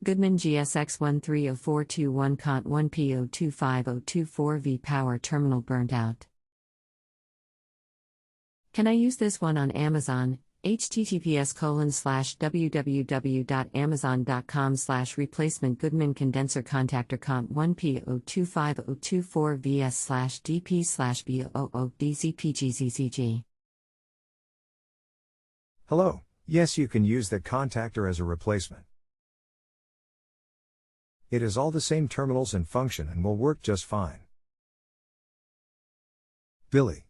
Goodman gsx130421 CONT1P025024V power terminal burnt out. Can I use this one on Amazon? https://www.amazon.com/replacement Goodman condenser contactor CONT1P025024VS/DP/B00DZPGZZG. Hello, yes, you can use that contactor as a replacement. It is all the same terminals and function and will work just fine. Billy.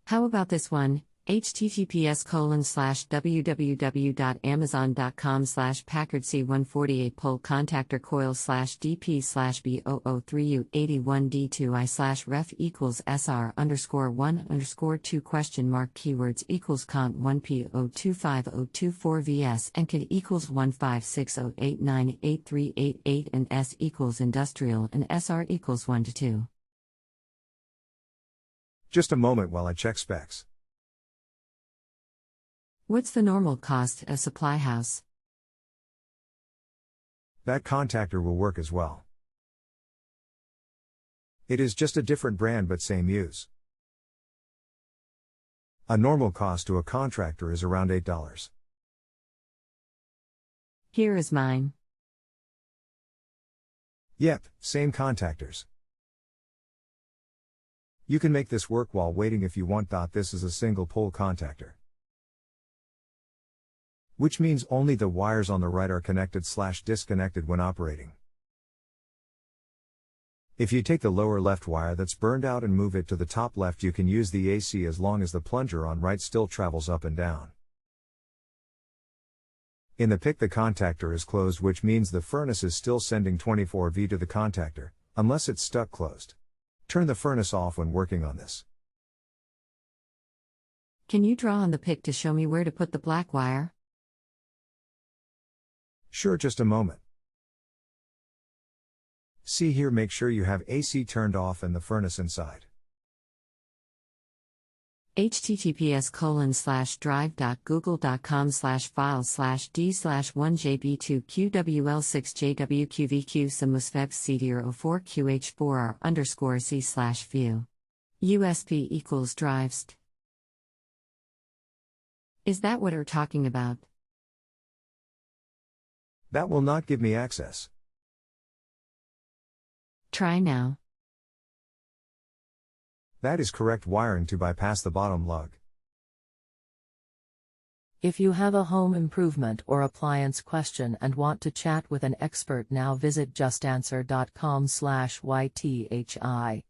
How about this one? https://www.amazon.com/Packard C148 pole contactor coil/DP/B003U81D2I/ref equals SR_1_2 keywords equals CONT1P025024VS and CAD equals 15608983888 and S equals industrial and SR equals 1 to 2. Just a moment while I check specs. What's the normal cost of supply house? That contactor will work as well. It is just a different brand but same use. A normal cost to a contractor is around $8. Here is mine. Yep, same contactors. You can make this work while waiting if you want. This is a single pole contactor, which means only the wires on the right are connected/disconnected when operating. If you take the lower left wire that's burned out and move it to the top left, you can use the AC as long as the plunger on right still travels up and down. In the pic, the contactor is closed, which means the furnace is still sending 24V to the contactor, unless it's stuck closed. Turn the furnace off when working on this. Can you draw on the pic to show me where to put the black wire? Sure, just a moment. See here, make sure you have AC turned off and the furnace inside. https://drive.google.com/files/d/1jb2qwl6jwqvq/c/view. USB equals drivest. Is that what we're talking about? That will not give me access. Try now. That is correct wiring to bypass the bottom lug. If you have a home improvement or appliance question and want to chat with an expert now, visit justanswer.com/ythi.